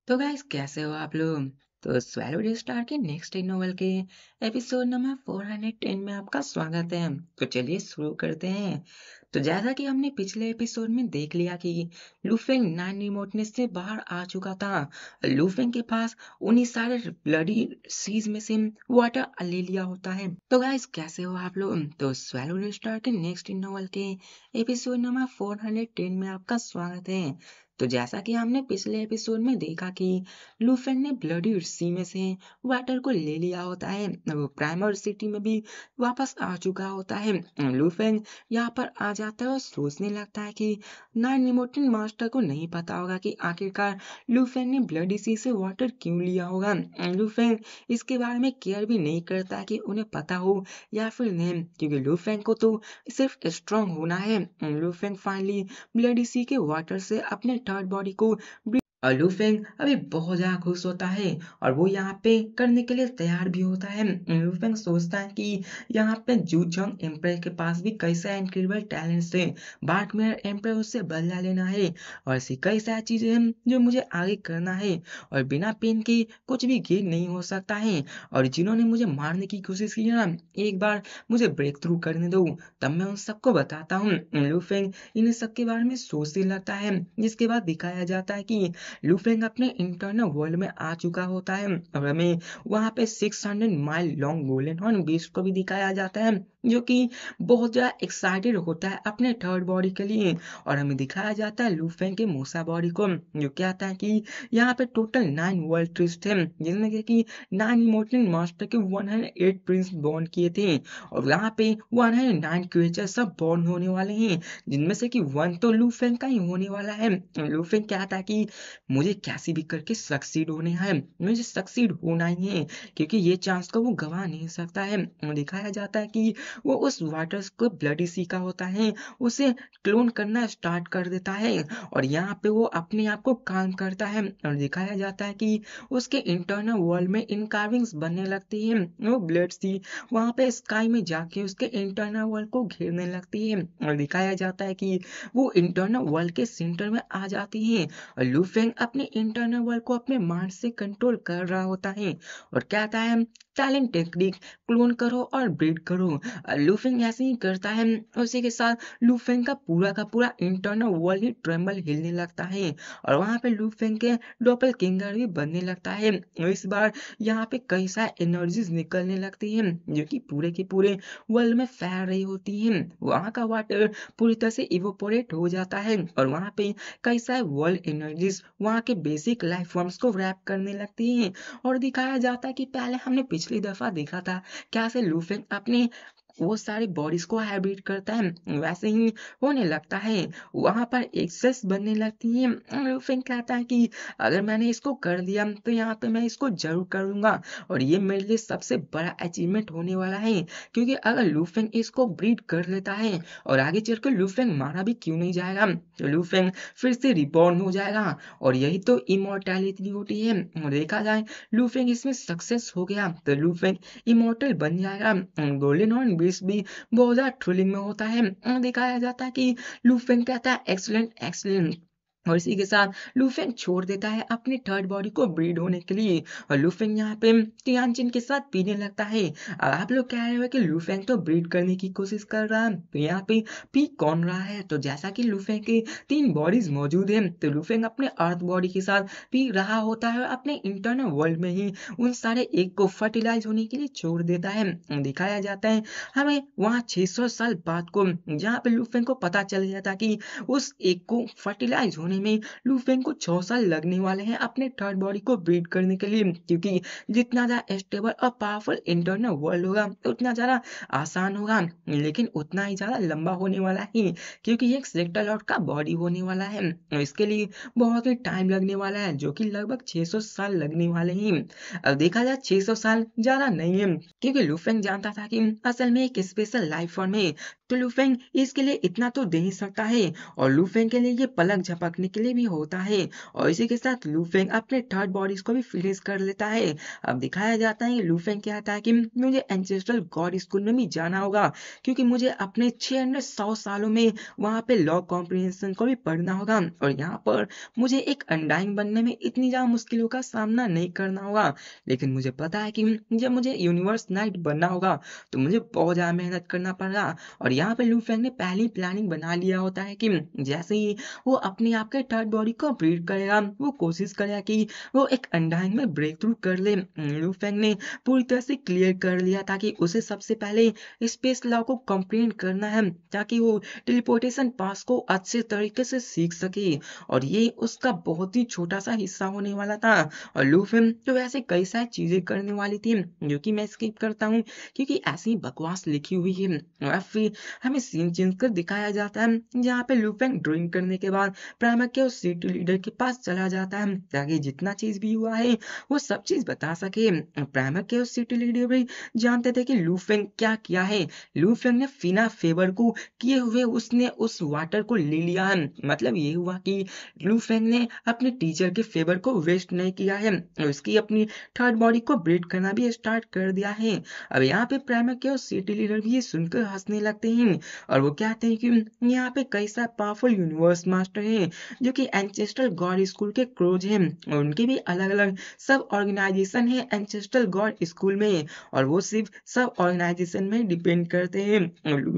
तो गाइस कैसे हो आप लोग। तो स्वैलो स्टार के नेक्स्ट नोवेल के एपिसोड नंबर 410 में आपका स्वागत है। तो चलिए शुरू करते हैं। तो जैसा कि हमने पिछले एपिसोड में देख लिया कि लूफेंग 9 रिमोटनेस से बाहर आ चुका था। लूफेंग के पास उन्हीं सारे ब्लडी सीज में से वाटर ले लिया होता है। तो गाइस कैसे हो आप लोग। तो स्वैलो स्टार के नेक्स्ट नोवेल के एपिसोड नंबर 410 में आपका स्वागत है। तो जैसा कि हमने पिछले एपिसोड में देखा कि लूफेन ने ब्लडी सी में से वाटर को ले लिया होता है। वो प्राइमर सिटी में भी वापस आ चुका होता है। लूफेन यहाँ पर आ जाता है और सोचने लगता है कि नाइन रिमोटन मास्टर को नहीं पता होगा कि आखिरकार लूफेन ने ब्लडी सी से वाटर क्यों लिया होगा। लूफेन इसके बारे में केयर भी नहीं करता कि उन्हें पता हो या फिर नहीं, क्योंकि लूफेन को तो सिर्फ स्ट्रांग होना है। लूफेन फाइनली ब्लडी सी के वाटर से अपने थर्ड बॉडी को और लूफेंग अभी बहुत ज्यादा खुश होता है और वो यहाँ पे करने के लिए तैयार भी होता है। लूफेंग सोचता है कि यहाँ पे जू जंग एम्पर के पास भी कई सारे इनक्रेडिबल टैलेंट्स है। बार्क मेयर एम्पर उससे बदला लेना है और ऐसी कई सारी चीजें हैं जो मुझे आगे करना है और बिना पेन के कुछ भी गेन नहीं हो सकता है। और जिन्होंने मुझे मारने की कोशिश की ना, एक बार मुझे ब्रेक थ्रू करने दो, तब मैं उन सबको बताता हूँ। लूफेंग इन सब के बारे में सोचने लगता है, जिसके बाद दिखाया जाता है कि लूफेंग अपने इंटरनल वर्ल्ड में आ चुका होता है और हमें वहां पे 600 mile long golden horn beast को भी दिखाया जाता है, जो कि बहुत ज्यादा एक्साइटेड होता है अपने थर्ड बॉडी के लिए। और हमें दिखाया जाता है लूफेंग के मूसा बॉडी को, जो कहता है कि यहाँ पे टोटल 9 वर्ल्ड ट्रिस्ट है, जिसमें कि 9 इमोर्टल मास्टर के 108 प्रिंस बॉर्न किए थे और यहाँ पे 109 क्रिएचर सब बॉर्न होने वाले हैं, जिनमें से कि वन तो लूफेंग का ही होने वाला है। लूफेंग कहता है कि मुझे कैसे भी करके सक्सीड होने हैं, मुझे सक्सीड होना ही है, क्योंकि ये चांस को वो गवा नहीं सकता है। दिखाया जाता है कि वो उस वाटर को ब्लडी सी का होता है उसे क्लोन करना स्टार्ट कर देता है और यहाँ पे वो अपने आप को काम करता है और दिखाया जाता है कि उसके इंटरनल वर्ल्ड में इन कार्विंग्स बनने लगती है। वो ब्लड सी वहां पे स्काई में जाके उसके इंटरनल वर्ल्ड को घेरने लगती है और दिखाया जाता है कि वो इंटरनल वर्ल्ड के सेंटर में आ जाती है और लूफेंग अपने इंटरनल वर्ल्ड को अपने माइंड से कंट्रोल कर रहा होता है और कहता है टैलेंट टेक्निक क्लोन करो और ब्रीड करो। लूफेंग ऐसे ही करता है। उसी के साथ लूफेंग का पूरा इंटरनल वर्ल्ड ही ट्रेम्बल हिलने लगता है और वहां पे लूफेंग के डोपल किंगर भी बनने लगता है। इस बार यहाँ पे कई सारी एनर्जीज निकलने लगती हैं जो कि पूरे के पूरे वर्ल्ड में फैल रही होती हैं। वहां का वाटर पूरी तरह से इवोपोरेट हो जाता है और वहां पे कई सारे वर्ल्ड एनर्जीज वहां के बेसिक लाइफ फॉर्म्स को रैप करने लगती हैं और दिखाया जाता है कि पहले हमने पिछली दफा देखा था कैसे लूफेंग अपने वो सारी बॉडीज को हाइब्रिड करता है, वैसे ही होने लगता है। वहां पर एक्सेस बनने लगती है। लूफेंग कहता है कि अगर मैंने इसको कर दिया तो यहाँ पे मैं इसको जरूर करूंगा और ये मेरे लिए सबसे बड़ा अचीवमेंट होने वाला है, क्योंकि अगर लूफेंग इसको ब्रीड कर लेता है और आगे चलकर लूफेंग मारा भी क्यों नहीं जाएगा, तो लूफेंग फिर से रिबॉर्न हो जाएगा और यही तो इमोर्टैलिटी होती है। और देखा जाए लूफेंग इसमें सक्सेस हो गया तो लूफेंग इमोर्टल बन जाएगा। गोल्डन हॉर्न बीस्ट भी बहुत ज्यादा थ्रिलिंग में होता है। दिखाया जाता है कि लूफेंग कहता है एक्सलेंट एक्सलेंट और इसी के साथ लूफेंग छोड़ देता है अपनी थर्ड बॉडी को ब्रीड होने के लिए और लूफेंग यहाँ पे टियानचिन के साथ पीने लगता है। अब आप लोग कह रहे हो कि लूफेंग तो ब्रीड करने की कोशिश कर रहा है, तो यहाँ पे पी कौन रहा है। तो जैसा कि लूफेंग के 3 बॉडीज मौजूद हैं, तो लूफेंग अपने अर्थ बॉडी के साथ पी रहा होता है और अपने इंटरनल वर्ल्ड में ही उन सारे एग को फर्टिलाइज होने के लिए छोड़ देता है। दिखाया जाता है हमें वहाँ 600 साल बाद को, जहाँ पे लूफेंग को पता चल गया था कि उस एग को फर्टिलाइज होने में लूफेंग को 6 साल लगने वाले हैं अपने थर्ड बॉडी को ब्रीड करने के लिए, क्योंकि जितना ज्यादा स्टेबल और पावरफुल इंटरनल वर्ल्ड होगा उतना ज्यादा आसान होगा, लेकिन उतना ही ज्यादा लंबा होने वाला है, क्योंकि ये एक सेक्टर लॉर्ड का बॉडी होने वाला है और इसके लिए बहुत ही टाइम लगने वाला है, जो कि लगभग 600 साल लगने वाले हैं। अब देखा जाए 600 साल ज्यादा नहीं है, क्योंकि लूफेंग जानता था कि असल में एक स्पेशल लाइफ फॉर्म है तो लूफेंग इसके लिए इतना तो दे ही सकता है, और लूफेंग के लिए ये पलक झपकने के लिए भी होता है। और इसी के साथ लूफेंग अपने थर्ड बॉडीज को भी फिनिश कर लेता है। अब दिखाया जाता है लूफेंग कहता है कि मुझे एंसेस्ट्रल गॉड स्कूल में भी जाना होगा, क्योंकि मुझे अपने 600 सालों में वहां पे लॉ कॉम्प्रिहेंशन को भी पढ़ना होगा, और यहाँ पर मुझे एक अनडाइंग बनने में इतनी ज्यादा मुश्किलों का सामना नहीं करना होगा। लेकिन मुझे पता है कि जब मुझे यूनिवर्स नाइट बनना होगा तो मुझे बहुत ज्यादा मेहनत करना पड़ेगा। और यहाँ पे लूफेंग ने पहली प्लानिंग बना लिया होता है कि जैसे ही वो अपने आप के थर्ड बॉडी को ब्रीड करेगा, वो कोशिश करेगा कि वो एक अनडाइंग में ब्रेक थ्रू कर ले। लूफेंग ने पूरी तरह से क्लियर कर लिया था कि उसे सबसे पहले स्पेस लॉ को कॉम्प्रिहेंड करना है, ताकि वो टेलीपोर्टेशन पास को अच्छे तरीके से सीख सके। और ये उसका बहुत ही छोटा सा हिस्सा होने वाला था। और लूफेंग तो वैसे कई सारी चीजें करने वाली थी जो कि मैं स्किप करता हूँ, क्योंकि ऐसी बकवास लिखी हुई है। और फिर हमें सीन चेंज कर दिखाया जाता है जहाँ पे लूफेंग ड्राइंग करने के बाद प्राइमर के उस सिटी लीडर के पास चला जाता है, ताकि जितना चीज भी हुआ है वो सब चीज बता सके। प्राइमर के उस सिटी लीडर भी जानते थे कि लूफेंग क्या किया है। लूफेंग ने फिना फेवर को किए हुए उसने उस वाटर को ले लिया है। मतलब ये हुआ कि लूफेंग ने अपने टीचर के फेवर को वेस्ट नहीं किया है, उसकी अपनी थर्ड बॉडी को ब्रीड करना भी स्टार्ट कर दिया है। अब यहाँ पे प्राइमर के और सिटी लीडर भी ये सुनकर हंसने लगते हैं, और वो कहते हैं कि यहाँ पे कई सारे पावरफुल यूनिवर्स मास्टर हैं जो कि एंसेस्ट्रल गॉड स्कूल के क्रोज हैं, और उनके भी अलग अलग सब ऑर्गेनाइजेशन है एंसेस्ट्रल गॉड स्कूल में, और वो सिर्फ सब ऑर्गेनाइजेशन में डिपेंड करते हैं।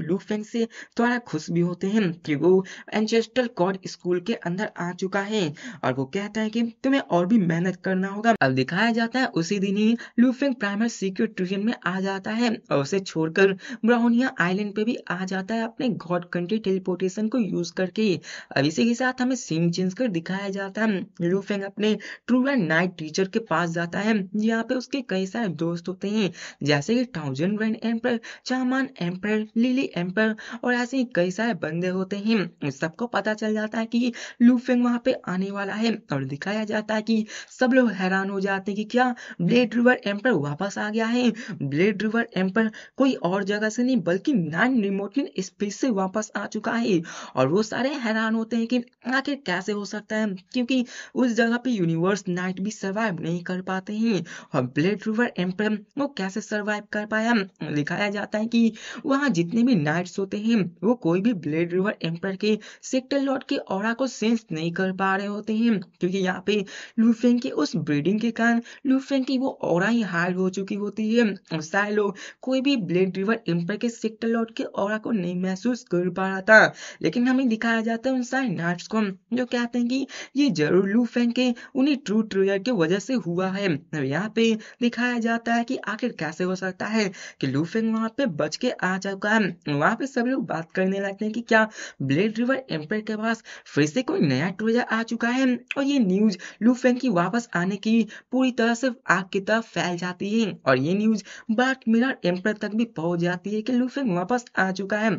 लूफेंग से थोड़ा खुश भी होते हैं कि वो एंसेस्ट्रल गॉड स्कूल के अंदर आ चुका है, और वो कहता है कि तुम्हें और भी मेहनत करना होगा। अब दिखाया जाता है उसी दिन ही लूफेंग प्राइमर सीक्रेट रीजन में आ जाता है, और उसे छोड़कर ब्राउनिया आइलैंड पे भी आ जाता है अपने गॉड कंट्री टेलीपोर्टेशन को यूज करके। अब इसी के साथ हमें सीन चेंज कर दिखाया जाता है लूफेंग अपने ट्रू एंड नाइट टीचर के पास जाता है, यहाँ पे उसके कई सारे दोस्त होते हैं, जैसे कि थाउजेंड ग्रैंड एम्पर, चामान एम्पर, लिली एम्पर, और ऐसे ही कई सारे बंदे होते हैं। सबको पता चल जाता है कि लूफेंग वहां पे आने वाला है, और दिखाया जाता है कि सब लोग हैरान हो जाते हैं कि क्या ब्लेड रिवर एम्पर वापस आ गया है। ब्लेड रिवर एम्पर कोई और जगह से नहीं बल्कि नॉन रिमोटली स्पेस से वापस आ चुका है, और वो सारे हैरान होते हैं कि आखिर कैसे हो सकता है, क्योंकि उस जगह पे यूनिवर्स नाइट भी सरवाइव नहीं कर पाते हैं। और ब्लेड रिवर एम्पर वो कैसे सरवाइव कर पाया, दिखाया जाता है कि वहाँ जितने भी नाइट्स होते हैं वो कोई भी ब्लेड रिवर एम्पर के सेक्टर लॉर्ड के ऑरा को सेंस नहीं कर पा रहे होते हैं, क्योंकि यहाँ पे लूफेंग के उस ब्रीडिंग के कारण लूफेंग की वो ऑरा ही हाइड हो चुकी होती है, और सारे लोग कोई भी ब्लेड रिवर एम्पर के सेक्टर लॉर्ड के ऑरा को नहीं महसूस कर पा रहा था। लेकिन हमें दिखाया जाता है उन सारे नाइट्स को जो कहते हैं कि ये जरूर लूफेंग के उन्हीं ट्रू ट्रेजर की वजह से हुआ है। यहाँ पे दिखाया जाता है कि आखिर कैसे हो सकता है कि लूफेंग वहां पे बच के आ चुका है। वहां पे सब लोग बात करने लगते हैं कि क्या ब्लेड रिवर एम्पर के पास फिर से कोई नया ट्रेजर आ चुका है, और ये न्यूज लूफेंग की वापस आने की पूरी तरह से आग की तरफ फैल जाती है, और ये न्यूज डार्क मिरर एम्पर तक भी पहुंच जाती है कि लूफेंग वापस आ चुका है।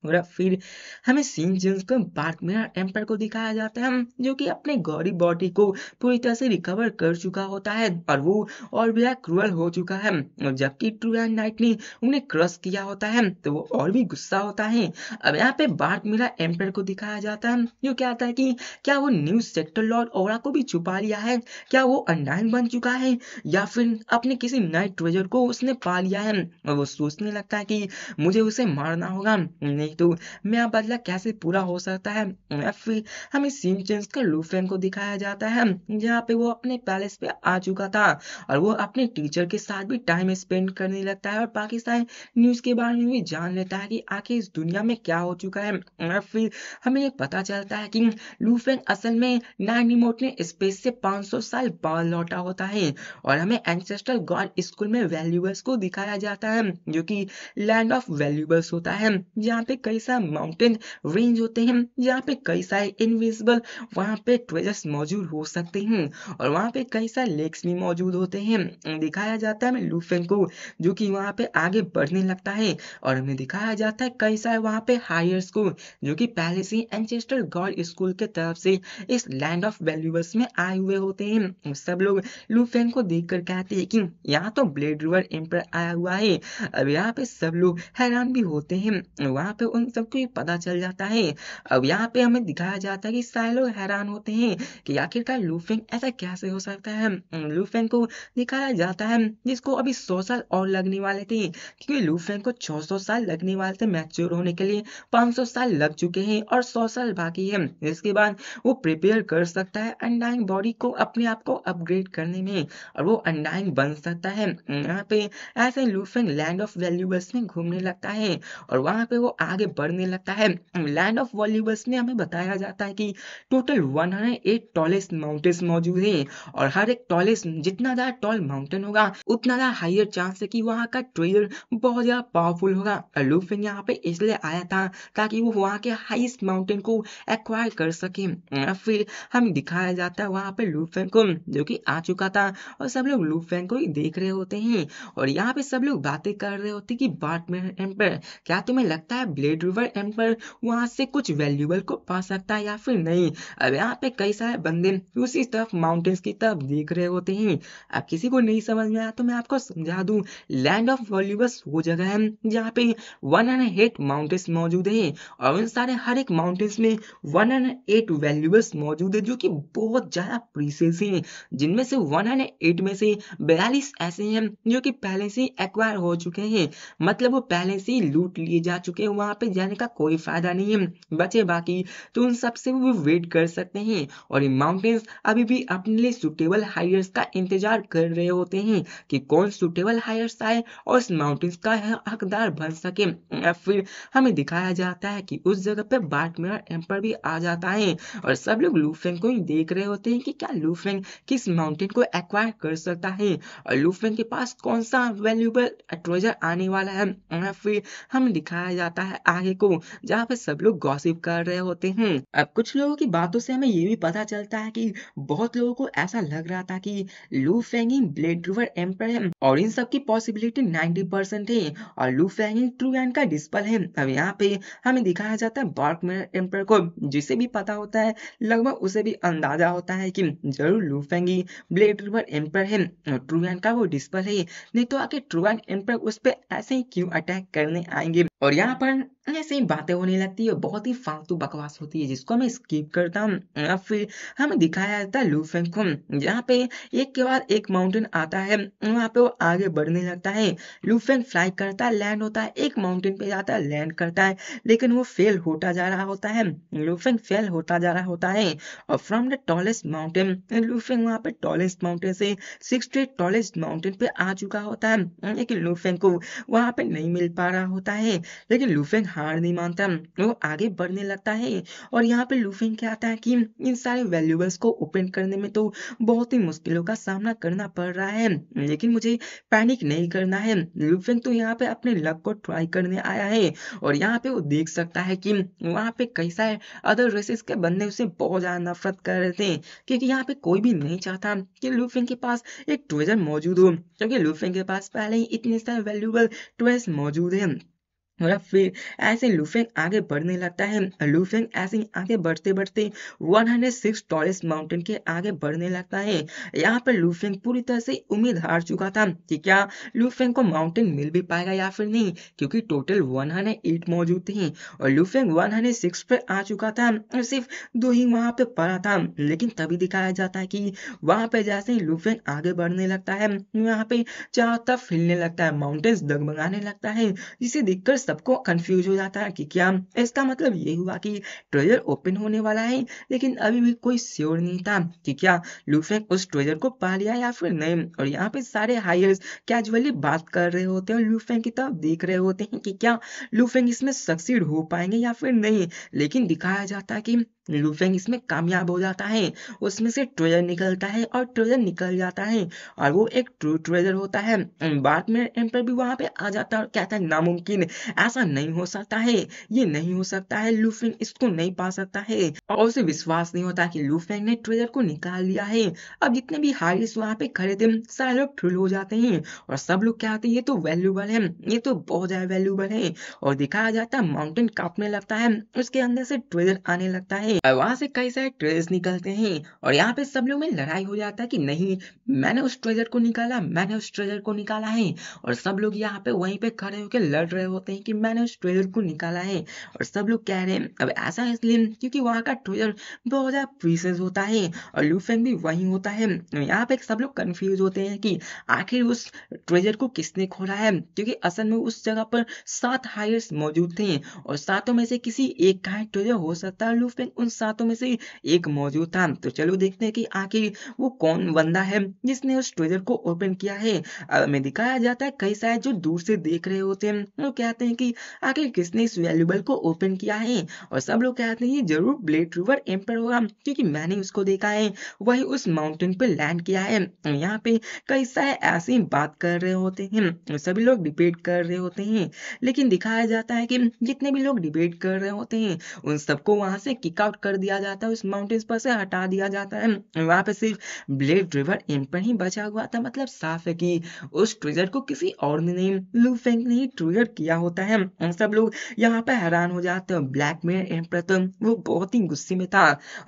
और अब फिर हमें सीन चेंज कर डार्क मिरर एम्पर को दिखाया जाता है, जो कि अपने गौरी बॉडी को पूरी तरह से रिकवर कर चुका होता है, और वो और भी क्रूअल हो चुका है। और जबकि ट्रू एंड नाइट ने उन्हें क्रश किया होता है तो वो और भी गुस्सा होता है। अब यहाँ पे डार्क मिरर एम्पर को दिखाया जाता है, जो कहता है कि क्या वो न्यू सेक्टर लॉर्ड ओरा को भी छुपा लिया है, क्या वो अनडाइन बन चुका है, या फिर अपने किसी नए ट्रेजर को उसने पा लिया है। और वो सोचने लगता है कि मुझे उसे मारना होगा, नहीं तो मेरा बदला कैसे पूरा हो सकता है। या फिर हमें सीन चेंज कर लूफेंग को दिखाया जाता है, जहाँ पे वो अपने पैलेस पे आ चुका था, और वो अपने टीचर के साथ भी टाइम स्पेंड करने लगता है, और पाकिस्तान न्यूज के बारे में भी जान लेता है कि आखिर इस दुनिया में क्या हो चुका है। और फिर हमें ये पता चलता है कि लूफेंग असल में नाइन रिमोट ने स्पेस से 500 साल बाद लौटा होता है, और हमें एंसेस्ट्रल गॉड स्कूल में वैल्यूबल्स को दिखाया जाता है, जो कि लैंड ऑफ वैल्यूबल्स होता है, जहाँ पे कई सारे माउंटेन रेंज होते हैं, जहाँ पे कई सारे इनविजिबल वहाँ पे ट्रेजर्स मौजूद हो सकते हैं, और वहाँ पे कई सारे लेक्स भी मौजूद होते हैं। दिखाया जाता है लूफेंग को जो कि वहाँ पे आगे बढ़ने लगता है, और हमें दिखाया जाता है कई सारे वहाँ पे हायर्स को जो कि पहले से एंसेस्ट्रल गॉड स्कूल के तरफ से इस लैंड ऑफ वैल्यूबल्स में आए हुए होते हैं। सब लोग लूफेंग को देखकर कहते हैं कि यहाँ तो ब्लेड रिवर एम्पर आया हुआ है। अब यहाँ पे सब लोग हैरान भी होते हैं। वहाँ पे उन सबको भी पता चल जाता है। अब यहाँ पे हमें दिखाया जाता है कि सारे लोग हैरान होते हैं कि आखिरकार लूफेंग ऐसा कैसे हो सकता है। लूफेंग को दिखाया जाता है जिसको अभी 100 साल और लगने वाले थे, क्योंकि लूफेंग को 600 साल लगने वाले थे मैच्योर होने के लिए, 500 साल लग चुके हैं और 100 साल बाकी है। इसके बाद वो प्रिपेयर कर सकता है अनडाइंग बॉडी को अपने आप को अपग्रेड करने में, और वो अनडाइंग बन सकता है। यहाँ पे ऐसे लूफेंग लैंड ऑफ वैल्यूबल्स में घूमने लगता है और वहां पे वो आगे बढ़ने लगता है। लैंड ऑफ वैल्यूबल्स में हमें बताया जाता है कि टोटल 108 टॉलेस्ट माउंटेन्स मौजूद हैं, और हर एक टॉलेस्ट जितना ज्यादा टॉल माउंटेन होगा उतना ज्यादा हाइयर चांस है कि वहाँ का ट्रेजर बहुत ज्यादा पावरफुल होगा। लूफेंग यहाँ पे इसलिए आया था ताकि वो वहाँ के हाईएस्ट माउंटेन को एक्वायर कर सके। फिर हम दिखाया जाता है वहाँ पे लूफेंग को जो कि आ चुका था, और सब लोग लूफेंग को ही देख रहे होते हैं, और यहाँ पे सब लोग बातें कर रहे होते कि बार्टमैन एम्पर, क्या तुम्हें लगता है ब्लेड रिवर एम्पर वहां से कुछ वैल्यूबल को पा सकता है या फिर नहीं। अब यहाँ पे कई सारे बंदे उसी तरफ माउंटेन्स की तरफ देख रहे होते हैं। अब किसी को नहीं समझ में आया तो मैं आपको समझा दूं, लैंड ऑफ वैल्यूबल्स वो जगह है जहाँ पे 108 माउंटेन्स मौजूद है, और उन सारे हर एक माउंटेन्स में 108 वैल्यूबल्स मौजूद है जो कि बहुत ज्यादा प्रीसियस हैं, जिनमें से 108 में से 42 ऐसे हैं जो कि पहले से एक्वायर हो चुके हैं, मतलब वो पहले से ही लूट लिए जा चुके हैं, वहां पे जाने का कोई फायदा नहीं है। बचे बाकी तो उन सबसे वो वेट कर सकते हैं, और ये माउंटेन्स अभी भी अपने लिए सुटेबल हायर्स का इंतजार कर रहे होते हैं कि कौन सुटेबल हायर्स आए और उस माउंटेन्स का हकदार बन सके। फिर हमें दिखाया जाता है कि उस जगह पे बार्टमैन एम्पर भी आ जाता है, और सब लोग लूफेंग को ही देख रहे होते हैं कि क्या लूफेंग किस माउंटेन को एक्वायर कर सकता है, और लूफेंग के पास कौन सा वैल्यूबल ट्रेजर आने वाला है। फिर हमें दिखाया जाता है आगे को, जहाँ पे सब लोग गॉसिप कर रहे होते हैं। अब कुछ लोगों की बातों से हमें ये भी पता चलता है कि बहुत लोगों को ऐसा लग रहा था कि लूफेंग ही ब्लेड रिवर एम्पर है, और इन सब की पॉसिबिलिटी 90% है, और लूफेंग ही ट्रू एंड का डिस्पल है। अब यहाँ पे हमें दिखाया जाता है बार्टमैन एम्पर को, जिसे भी पता होता है, लगभग उसे भी अंदाजा होता है कि जरूर लूफेंग ही ब्लेड रिवर एम्पर है और ट्रू एंड का वो डिस्पल है, नहीं तो आके ट्रू एंड एम्पर उस पर ऐसे ही क्यों अटैक करने आएंगे। और यहाँ पर ऐसे ही बातें होने लगती है, बहुत ही फालतू बकवास होती है जिसको मैं स्किप करता हूँ। फिर हमें दिखाया जाता है लूफेंग को, जहाँ पे एक के बाद एक माउंटेन आता है, वहाँ पे वो आगे बढ़ने लगता है। लूफेंग फ्लाई करता है, लैंड होता है, एक माउंटेन पे जाता है, लैंड करता है, लेकिन वो फेल होता जा रहा होता है। लूफेंग फेल होता जा रहा होता है, और फ्रॉम द टॉलेस्ट माउंटेन लूफेंग वहाँ पे टॉलेस्ट माउंटेन से 60 टॉलेस्ट माउंटेन पे आ चुका होता है, लेकिन लूफेंग को वहाँ पे नहीं मिल पा रहा होता है। लेकिन लूफेंग हार नहीं मानता, वो आगे बढ़ने लगता है, और यहाँ पे लूफेंग क्या आता है कि इन सारे वैल्यूबल्स को ओपन करने में तो बहुत ही मुश्किलों का सामना करना पड़ रहा है, लेकिन मुझे पैनिक नहीं करना है। लूफेंग तो यहाँ पे अपने लक को ट्राई करने आया है, और यहाँ पे वो देख सकता है कि वहाँ पे कई सारे अदर रेसेस के बंदे उसे बहुत ज्यादा नफरत कर रहे थे, क्योंकि यहाँ पे कोई भी नहीं चाहता कि लूफेंग के पास एक ट्रेजर मौजूद हो, क्योंकि लूफेंग के पास पहले ही इतने सारे वैल्यूबल ट्रेजर मौजूद है। और फिर ऐसे लूफेंग आगे बढ़ने लगता है। लूफेंग ऐसे ही आगे बढ़ते बढ़ते 106 टॉलेस्ट माउंटेन के आगे बढ़ने लगता है। यहाँ पर लूफेंग पूरी तरह से उम्मीद हार चुका था कि क्या लूफेंग को माउंटेन मिल भी पाएगा या फिर नहीं, क्योंकि टोटल 108 मौजूद थे, और लूफेंग 106 पे आ चुका था, और सिर्फ दो ही वहां पे पड़ा था। लेकिन तभी दिखाया जाता है कि वहां पे जैसे ही लूफेंग आगे बढ़ने लगता है, वहां पे चारों तरफ हिलने लगता है, माउंटेन्स डगमगाने लगता है, जिसे देखकर सबको कंफ्यूज हो जाता है कि क्या इसका मतलब ये हुआ कि ट्रेजर ओपन होने वाला है। लेकिन अभी भी कोई श्योर नहीं था कि क्या लूफेंग उस ट्रेजर को पा लिया या फिर नहीं, और यहाँ पे सारे हायर्स कैजुअली बात कर रहे होते हैं और लूफेंग की तरफ देख रहे होते हैं कि क्या लूफेंग इसमें सक्सीड हो पाएंगे या फिर नहीं। लेकिन दिखाया जाता है कि लूफेंग इसमें कामयाब हो जाता है, उसमें से ट्रेजर निकलता है और ट्रेजर निकल जाता है, और वो एक ट्रू ट्रेजर होता है। बाद में एम्पर भी वहां पे आ जाता है और कहता है नामुमकिन, ऐसा नहीं हो सकता है, ये नहीं हो सकता है, लूफेंग इसको नहीं पा सकता है, और उसे विश्वास नहीं होता कि लूफेंग ने ट्रेजर को निकाल लिया है। अब जितने भी हारिस वहां पे खड़े थे सारे लोग ठुल हो जाते हैं, और सब लोग कहते हैं ये तो वैल्यूबल है, ये तो बहुत ज्यादा वैल्यूबल है, और दिखाया जाता है माउंटेन कांपने लगता है, उसके अंदर से ट्रेजर आने लगता है, है और वहां से कई सारे ट्रेजर्स निकलते हैं और यहाँ पे सब लोग में लड़ाई हो जाता है कि नहीं, मैंने उस ट्रेजर को निकाला, मैंने उस ट्रेजर को निकाला है। और सब लोग यहाँ पे वहीं पे खड़े होकर लड़ रहे होते हैं कि मैंने उस ट्रेजर को निकाला है। और सब लोग कह रहे हैं अब ऐसा इसलिए क्योंकि वहाँ का ट्रेजर बहुत ज्यादा प्रीशियस होता है और लूफेंग भी वही होता है। यहाँ पे सब लोग कंफ्यूज होते हैं कि आखिर उस ट्रेजर को किसने खोला है, क्योंकि असल में उस जगह पर 7 हायर्स मौजूद थे और सातों में से किसी एक का ट्रेजर हो सकता है। लूफेंग उन सातों में से एक मौजूद था। तो चलो देखते हैं कि आखिर वो कौन बंदा है जिसने उस ट्रेजर को ओपन किया है। में दिखाया जाता है कई सारे जो दूर से देख रहे होते हैं वो कहते हैं कि आखिर किसने इस वैल्यूबल को ओपन किया है। और सब लोग कहते हैं ये जरूर ब्लेड रिवर एम्पर होगा क्योंकि मैंने उसको देखा है, वही उस माउंटेन पे लैंड किया है। यहाँ पे कई सारे ऐसी बात कर रहे होते हैं, सभी लोग डिबेट कर रहे होते हैं, लेकिन दिखाया जाता है कि जितने भी लोग डिबेट कर रहे होते हैं उन सबको वहां से किक आउट कर दिया जाता है, उस माउंटेन पर से हटा दिया जाता है। वहां पे सिर्फ ब्लेड रिवर एम्पर ही बचा हुआ था। मतलब साफ है कि उस ट्रिगर को किसी और ने नहीं, लूफेंग ने ही ट्रिगर किया होता है। सब लोग यहाँ पे हैरान हो जाते हैं। ब्लैक मिरर एम्पर तो वो बहुत ही गुस्से में था।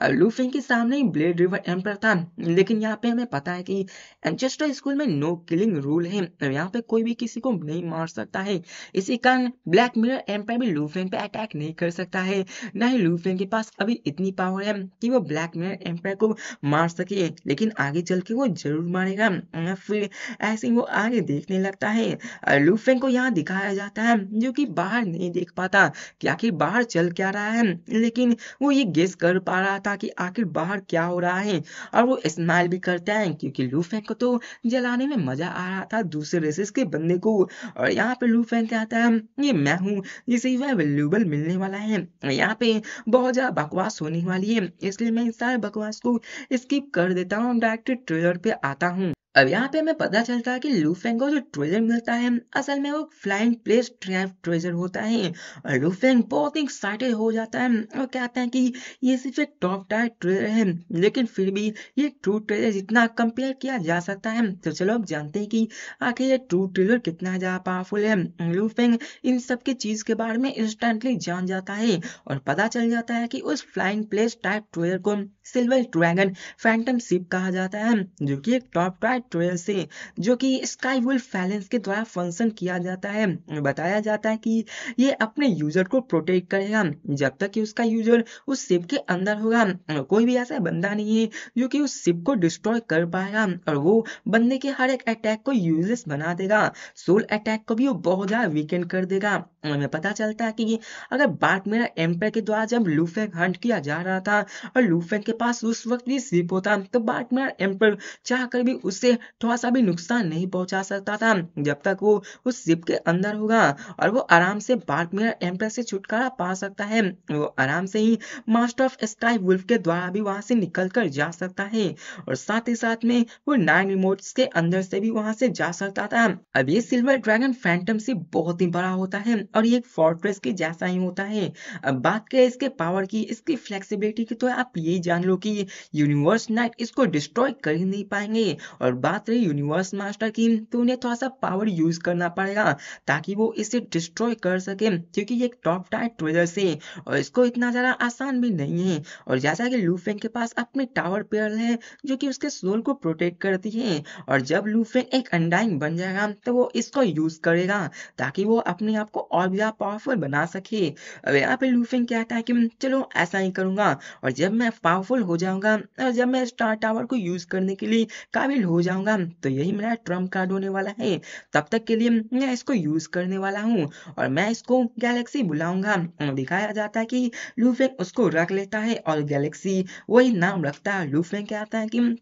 लूफेंग के सामने ही ब्लेड रिवर एम्पर था, लेकिन यहाँ पे हमें पता है कि एंचेस्टर स्कूल में नो किलिंग रूल है, यहाँ पे कोई भी किसी को नहीं मार सकता है। इसी कारण ब्लैक मिरर एम्पर भी लूफेंग पे अटैक नहीं कर सकता है। न ही लूफेंग के पास अभी इतनी पावर है कि वो ब्लैक मिरर एम्पर को मार सके, लेकिन आगे चल के वो जरूर मारेगा। फिर ऐसे ही वो आगे देखने लगता है। लूफेंग को यहाँ दिखाया जाता है जो कि बाहर नहीं देख पाता कि आखिर बाहर चल क्या रहा है, लेकिन वो ये गेस कर पा रहा था कि आखिर बाहर क्या हो रहा है। और वो स्माइल भी करता है क्योंकि लूफेंग को तो जलाने में मजा आ रहा था दूसरे रेसेस के बंदे को। और यहाँ पे लूफेंग कहता है ये मैं हूँ जिसे वह वैल्यूबल मिलने वाला है। यहाँ पे बहुत ज्यादा बकवास होने वाली है, इसलिए मैं इस सारे बकवास को स्किप कर देता हूँ, डायरेक्ट ट्रेलर पे आता हूँ। अब यहाँ पे हमें पता चलता है कि लूफेंग को जो ट्रेजर मिलता है असल में वो फ्लाइंग प्लेस ट्रैप ट्रेजर होता है। और लूफेंग बहुत ही एक्साइटेड हो जाता है और कहता है कि ये सिर्फ एक टॉप टायर ट्रेजर है, लेकिन फिर भी ये ट्रू ट्रेजर जितना कंपेयर किया जा सकता है। तो चलो अब जानते हैं कि आखिर ये ट्रू ट्रेजर कितना ज्यादा पावरफुल है। लूफेंग इन सब की चीज के बारे में इंस्टेंटली जान जाता है और पता चल जाता है कि उस फ्लाइंग प्लेस टाइप ट्रेजर को सिल्वर ड्रैगन फैंटम शिप कहा जाता है, जो कि एक टॉप टायर ट्रेजर से जो कि स्काई वुल्फ फैलेंस के द्वारा फंक्शन किया जाता है। बताया जाता है कि ये अपने यूजर को प्रोटेक्ट करेगा जब तक कि उसका यूजर उस शिप के अंदर होगा। कोई भी ऐसा बंदा नहीं है जो कि उस शिप को डिस्ट्रॉय कर पाएगा और वो बंदे के हर एक अटैक को यूजलेस बना देगा। सोल अटैक को भी वो बहुत ज्यादा वीकेंड कर देगा। हमें पता चलता है कि अगर बात मेरा एम्पायर के द्वारा जब लूफेंग हंट किया जा रहा था और लूफेंग के पास उस वक्त भी शिप होता तो बात मेरा एम्पायर चाह कर भी उससे थोड़ा सा भी नुकसान नहीं पहुंचा सकता था जब तक वो उस शिप के अंदर होगा। और वो आराम से बार्क मिरर एम्पर से छुटकारा पा सकता है। वो आराम से ही मास्टर ऑफ स्काई वुल्फ के द्वारा भी वहां से निकल कर जा सकता है और साथ ही साथ में वो 9 रिमोट्स के अंदर से भी वहां से जा सकता था। अब ये सिल्वर ड्रैगन फैंटम शिप बहुत ही बड़ा होता है और ये एक फोर्ट्रेस के जैसा ही होता है। अब बात करें इसके पावर की, इसकी फ्लेक्सिबिलिटी की, तो आप ये जान लो कि यूनिवर्स नाइट इसको डिस्ट्रॉय कर ही नहीं पाएंगे। और बात रही यूनिवर्स मास्टर की, तो उन्हें थोड़ा सा पावर यूज करना पड़ेगा ताकि वो इसे डिस्ट्रॉय कर सके, क्योंकि ये एक टॉप टायर ट्रेजर से और इसको इतना ज्यादा आसान भी नहीं है। और जैसा कि लूफेंग के पास अपने टावर पेयर है जो कि उसके सोल को प्रोटेक्ट करती है, और जब लूफेंग एक अनडाइंग बन जाएगा तो वो इसको यूज करेगा ताकि वो अपने आप को और भी ज्यादा पावरफुल बना सके। अब यहाँ पे लूफेंग कहता है कि चलो ऐसा ही करूंगा, और जब मैं पावरफुल हो जाऊंगा और जब मैं स्टार टावर को यूज करने के लिए काबिल हो जाऊंगा तो यही मेरा ट्रम्प कार्ड होने वाला है। तब तक के लिए मैं इसको यूज करने वाला हूँ और मैं इसको गैलेक्सी बुलाऊंगा। दिखाया जाता है कि लूफेंग उसको रख लेता है और गैलेक्सी वही नाम रखता है। लूफेंग कहता है कि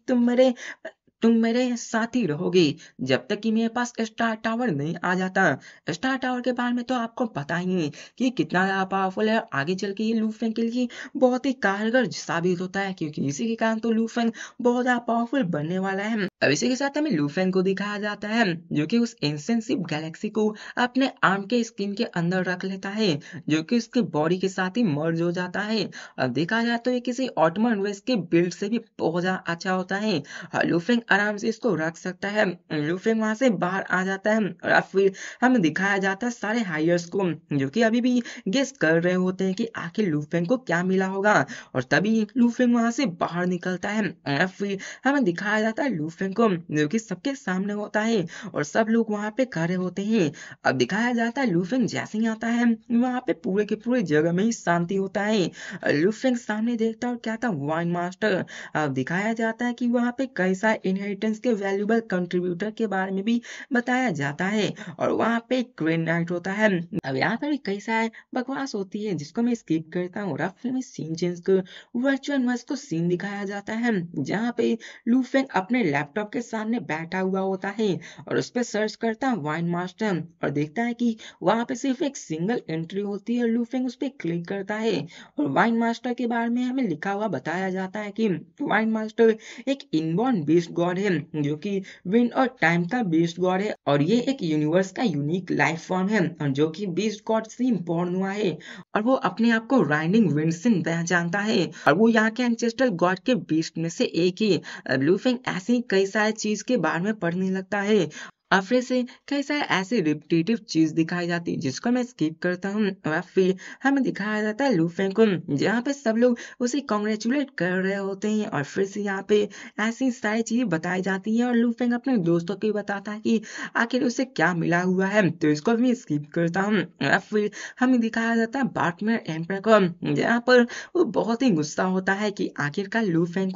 तुम मेरे साथ ही रहोगे जब तक कि मेरे पास स्टार टावर नहीं आ जाता। स्टार टावर के बारे में तो आपको पता ही है कि कितना ज्यादा पावरफुल है। आगे चल के ये लूफेंग के लिए बहुत ही कारगर साबित होता है, क्योंकि इसी के कारण तो लूफेंग बहुत ज्यादा पावरफुल बनने वाला है। अब इसी के साथ हमें लूफेंग को दिखाया जाता है जो कि उस इंसेंसिव गैलेक्सी को अपने आर्म के स्किन के अंदर रख लेता है, जो कि उसके बॉडी के साथ ही मर्ज हो जाता है। अब देखा जाए तो ये किसी ऑटोमन रेस के बिल्ड से भी बहुत ज्यादा अच्छा होता है। लूफेंग आराम से इसको रख सकता है। लूफेंग वहां से बाहर आ जाता है और अब फिर हमें दिखाया जाता है सारे हायर्स को, जो कि अभी भी गेस कर रहे होते हैं कि आखिर लूफेंग को क्या मिला होगा। और तभी लूफेंग वहां से बाहर निकलता है और फिर हमें दिखाया जाता है लूफेंग को, जो कि सबके सामने होता है और सब लोग वहां पे खड़े होते हैं। अब दिखाया जाता है लूफेंग जैसे ही आता है वहां पे पूरे के पूरे जगह में ही शांति होता है। लूफेंग सामने देखता है और कहता है वाइन मास्टर। अब दिखाया जाता है कि वहां पे कई सारे इनहेरिटेंस के वैल्यूबल कंट्रीब्यूटर के बारे में भी बताया जाता है और वहां पे ग्रीन नाइट होता है। अब यहाँ पर भी कई सारे बकवास होती है जिसको मैं स्किप करता हूँ और अब फिर सीन चेंज कर वर्चुअल वर्स को सीन दिखाया जाता है जहाँ पे लूफेंग अपने लैपटॉप के सामने बैठा हुआ होता है और उस पर सर्च करता है वाइन मास्टर और देखता है कि वहां पे सिर्फ एक सिंगल एंट्री होती है। लूफेंग उस पर क्लिक करता है और वाइन मास्टर के बारे में हमें लिखा हुआ बताया जाता है कि वाइन मास्टर एक इनबॉर्न बीस्ट गॉड है जो कि विंड और टाइम का बीस्ट गॉड है और ये एक यूनिवर्स का यूनिक लाइफ फॉर्म है और जो कि बीस्ट गॉड से बॉर्न हुआ है और वो अपने आप को राइडिंग विंड से पहचानता है और वो यहाँ के एंसेस्ट्रल गॉड के बीस्ट में से एक ही। लूफेंग ऐसे ही कई सारे चीज के बारे में पढ़ने लगता है और फिर से कई सारे ऐसी रिपीटेटिव चीज दिखाई जाती है जिसको मैं स्किप करता हूँ और फिर हमें दिखाया जाता है लूफेंग को जहाँ पे सब लोग उसे कॉन्ग्रेचुलेट कर रहे होते हैं और फिर से यहाँ पे ऐसी सारी चीजें बताई जाती हैं और लूफेंग अपने दोस्तों को बताता है कि आखिर उसे क्या मिला हुआ है, तो इसको भी स्किप करता हूँ। और फिर हमें दिखाया जाता है बार्टमर एम्पर को जहाँ पर वो बहुत ही गुस्सा होता है कि आखिरकार लूफेंग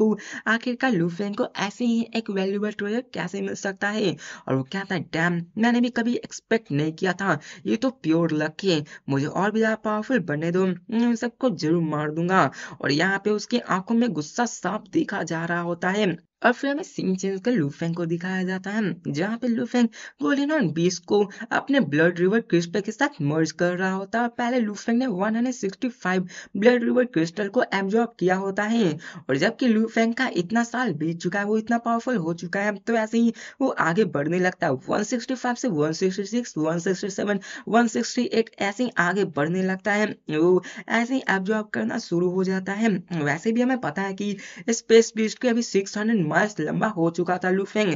को ऐसे ही एक वैल्यूबल ट्रेजर कैसे मिल सकता है और वो कहता है डैम, मैंने भी कभी एक्सपेक्ट नहीं किया था, ये तो प्योर लक है, मुझे और भी ज्यादा पावरफुल बनने दो, मैं उन सबको जरूर मार दूंगा। और यहाँ पे उसकी आंखों में गुस्सा साफ देखा जा रहा होता है और फिर हमें सीन चेंज कर लूफेंग को दिखाया जाता है जहाँ पे लूफेंग गोल्डन और बीस्ट को अपने ब्लड रिवर क्रिस्टल के साथ मर्ज कर रहा होता है। पहले लूफेंग ने 165 ब्लड रिवर क्रिस्टल को एब्जॉर्ब किया होता है और जबकि लूफेंग का इतना साल बीत चुका है, वो इतना पावरफुल हो चुका है, तो ऐसे ही वो आगे बढ़ने लगता है 165 से 166 167 168 ऐसे ही आगे बढ़ने लगता है। वो ऐसे ही एब्जॉर्ब करना शुरू हो जाता है। वैसे भी हमें पता है कि स्पेस बीस्ट के अभी 600 माइल्स लंबा हो चुका था लूफेंग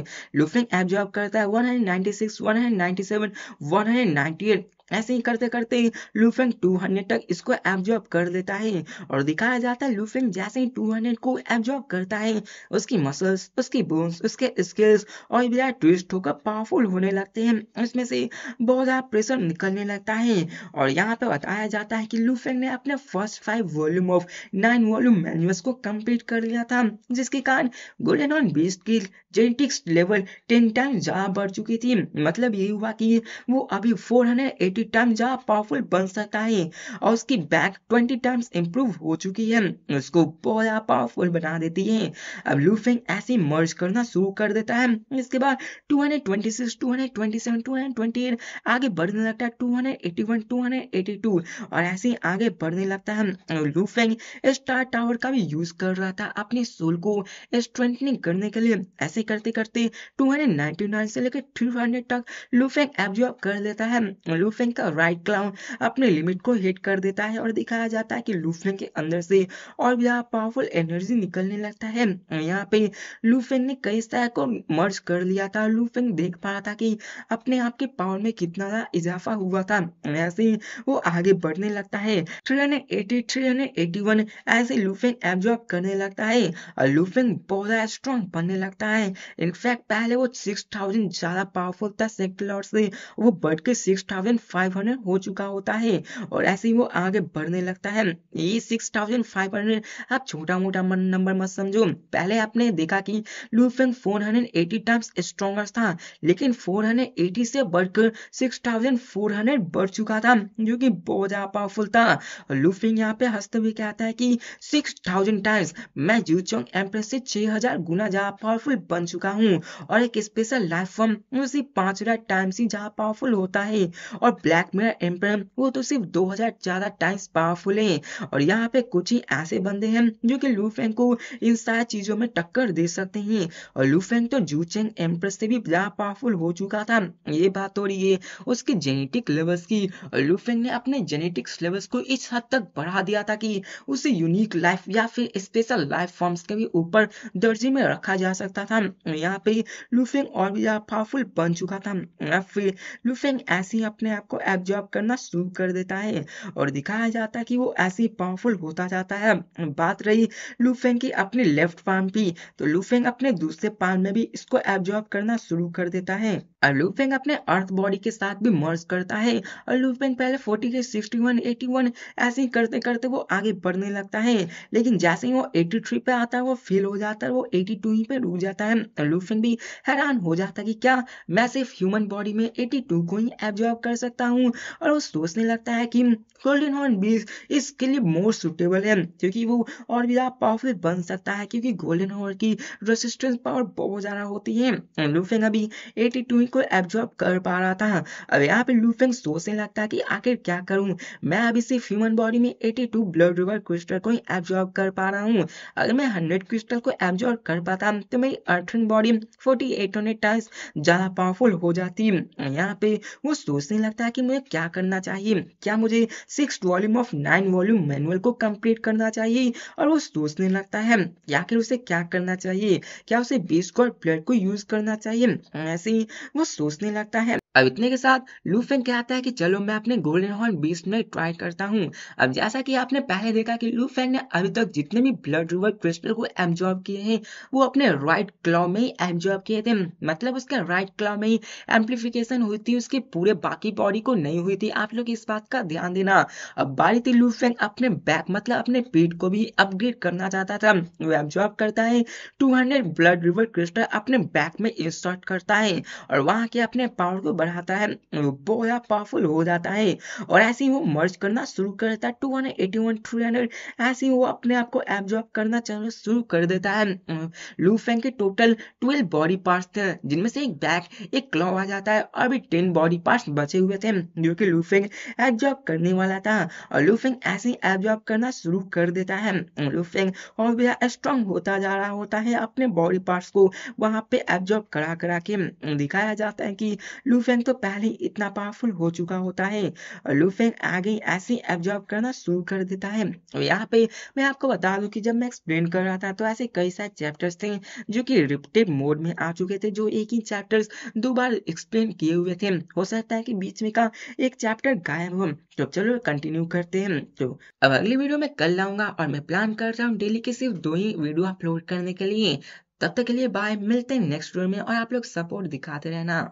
एब्जॉर्ब करता है 196 197 198 ऐसे ही करते करते लूफेंग 200 तक इसको एब्जॉर्ब कर लेता है और दिखाया जाता है लूफेंग जैसे ही 200 को एब्जॉर्ब करता है उसकी मसल्स, उसकी बोन्स, उसके स्किल्स और भी ट्विस्ट होकर पावरफुल होने लगते हैं, उसमें से बहुत ज्यादा प्रेशर निकलने लगता है। और यहाँ पे बताया जाता है कि लूफेंग ने अपने first 5 volume of 9 volume manuals को कंप्लीट कर लिया था जिसके कारण गोल्डन ऑन बीस्ट की जेनेटिक्स लेवल 10 टाइम ज्यादा बढ़ चुकी थी। मतलब ये हुआ कि वो अभी 480 टाइम ज्यादा पावरफुल बन सकता है और उसकी बैक 20 टाइम्स इंप्रूव हो चुकी है, उसको बहुत ज्यादा पावरफुल बना देती है। अब लूफेंग ऐसे मर्ज करना शुरू कर देता है। इसके बाद 226 227 228 आगे बढ़ने लगता है 281 282 और ऐसे ही आगे बढ़ने लगता है। लूफेंग स्टार टावर का भी यूज कर रहा था अपनी सोल को स्ट्रेंथनिंग करने के लिए। ऐसे करते करते 299 से लेकर 300 तक लूफेंग एब्जॉर्ब कर लेता है। लूफेंग का राइट क्लाउन अपने लिमिट को हिट कर देता है और दिखाया जाता है कि लूफेंग के अंदर से और भी पावरफुल एनर्जी निकलने लगता है। यहाँ पे लूफेंग ने कई सारे को मर्ज कर लिया था। लूफेंग देख पा रहा था कि अपने आप के पावर में कितना ज्यादा इजाफा हुआ था। ऐसे ही वो आगे बढ़ने लगता है 380 381 ऐसे लूफेंग एब्जॉर्ब करने लगता है और लूफेंग बहुत ज्यादा स्ट्रॉन्ग बनने लगता है। इनफैक्ट पहले वो 6000 ज्यादा पावरफुल था सेक्टलॉर्ड से, वो बढ़ के 6500 हो चुका होता है और ऐसे ही वो आगे बढ़ने लगता है। ये 6500 आप छोटा मोटा नंबर मत समझो। पहले आपने देखा कि लूफेंग 480 टाइम्स स्ट्रॉन्गर था, लेकिन 480 से बढ़कर 6400 बढ़ चुका था जो कि बहुत ज्यादा पावरफुल था। लूफेंग यहाँ पे हंसते हुए कहता है कि 6000 टाइम्स मैं जूचोंग एम्प्रेस से 6000 गुना ज्यादा पावरफुल बन चुका हूँ और एक स्पेशल लाइफ फॉर्म उसी 5000 टाइम्स ही ज्यादा पावरफुल होता है और ब्लैक मिरर एम्पर वो तो सिर्फ 2000 ज्यादा टाइम्स पावरफुल है। और यहाँ पे कुछ ही ऐसे बंदे हैं जो कि लू फेंग को इन सारी चीजों में टक्कर दे सकते हैं। और लू फेंग तो जू चेंग एम्प्रेस से भी ज्यादा पावरफुल हो चुका था। ये बात हो रही है उसके जेनेटिक लेवल्स की। और लू फेंग ने अपने जेनेटिक्स लेवल्स को इस हद तक बढ़ा दिया था कि उसे यूनिक लाइफ या फिर स्पेशल लाइफ फॉर्म्स के भी ऊपर दर्जे में रखा जा सकता था। यहाँ पे लू फेंग और भी ज्यादा पावरफुल बन चुका था। या फिर लू फेंग ऐसे ही अपने आप को एब्जॉर्ब करना शुरू कर देता है और दिखाया जाता है कि वो ऐसे ही पावरफुल होता जाता है। बात रही लू फेंग की अपने लेफ्ट पाम की, तो लू फेंग अपने दूसरे पाम में भी इसको एब्जॉर्ब करना शुरू कर देता है। और लू फेंग अपने अर्थ बॉडी के साथ भी मर्ज करता है। और लू फेंग पहले 40 के 61 81 ऐसे ही करते करते वो आगे बढ़ने लगता है। लेकिन जैसे ही वो 83 पे आता है वो फेल हो जाता है, वो 82 ही पे रुक जाता है। और लू फेंग भी हैरान हो जाता है कि क्या मैं सिर्फ ह्यूमन बॉडी में 82 को ही एब्जॉर्ब कर सकता हूँ। और वो सोचने लगता है कि गोल्डन हॉर्न बीस्ट इसके लिए मोर सुटेबल है, क्योंकि वो और भी ज्यादा पावरफुल बन सकता है, क्योंकि गोल्डन हॉर्न की रेसिस्टेंस पावर बहुत ज्यादा होती है। लू फेंग अभी 82 को एब्जॉर्ब कर पा रहा था। अब यहाँ पे लू फेंग सोचने लगता है कि आखिर क्या करूं, मैं अभी सिर्फ ह्यूमन बॉडी में 82 ब्लड रिवर क्रिस्टल को ही एब्जॉर्ब कर पा रहा हूँ। अगर मैं 100 क्रिस्टल को एब्जॉर्ब कर पाता तो मेरी अर्थन बॉडी 4800 टाइम्स ज्यादा पावरफुल हो जाती। यहाँ पे वो सोचने लगता है कि मुझे क्या करना चाहिए, क्या मुझे 6 वॉल्यूम ऑफ 9 वॉल्यूम मैनुअल को कंप्लीट करना चाहिए। और वो सोचने लगता है कि आखिर उसे क्या करना चाहिए, क्या उसे बीस्ट गॉड ब्लड को यूज करना चाहिए। ऐसे ही वो सोचने लगता है। अब इतने के साथ लू फेंग कहता है कि चलो मैं अपने गोल्डन हॉर्न बीस्ट में ट्राई करता हूँ। अब जैसा कि आपने पहले देखा कि लू फेंग ने अभी तक जितने भी ब्लड रिवर क्रिस्टल को एब्जॉर्ब किए हैं वो अपने राइट क्लॉ में ही एब्जॉर्ब किए थे। मतलब उसके राइट क्लॉ में ही एम्पलीफिकेशन हुई थी, उसकी पूरे बाकी बॉडी को नहीं हुई थी। आप लोग इस बात का ध्यान देना। अब बारी थी लू फेंग अपने बैक मतलब अपने पीठ को भी अपग्रेड करना चाहता था। वो एब्जॉर्ब करता है 200 ब्लड रिवर क्रिस्टल अपने बैक में इंसर्ट करता है और वहां के अपने पावर को बढ़ाता है। वो बहुत ज्यादा पावरफुल हो जाता है और ऐसे ही वो मर्ज करना शुरू कर देता है 281 300। ऐसे ही वो अपने आप को एब्जॉर्ब करना शुरू कर देता है। लू फेंग के टोटल 12 बॉडी पार्ट्स थे, जिनमें से एक बैक एक क्लॉ आ जाता है और भी 10 बॉडी पार्ट्स बचे हुए थे जो कि लू फेंग एब्जॉर्ब करने वाला था। और लू फेंग ऐसे ही एब्जॉर्ब करना शुरू कर देता है। लू फेंग और भी स्ट्रांग होता जा रहा होता है, अपने बॉडी पार्ट्स को वहां पे एब्जॉर्ब करा करा के दिखाया जाता है कि लू फेंग तो पहले ही इतना पावरफुल हो चुका होता है। और लू फेंग आगे ऐसे एब्जॉर्ब करना शुरू कर देता है। और यहाँ पे मैं आपको बता दूं कि जब मैं एक्सप्लेन कर रहा था तो ऐसे कई सारे चैप्टर्स थे जो कि रिपीटेड मोड में आ चुके थे, जो एक ही चैप्टर्स दो बार एक्सप्लेन किए हुए थे। हो सकता है कि बीच में का एक चैप्टर गायब हो। तो चलो कंटिन्यू करते हैं। तो अब अगली वीडियो में कल लाऊंगा और मैं प्लान कर रहा हूँ डेली के सिर्फ 2 ही वीडियो अपलोड करने के लिए। तब तक के लिए बाय, मिलते हैं नेक्स्ट वीडियो में और आप लोग सपोर्ट दिखाते रहना।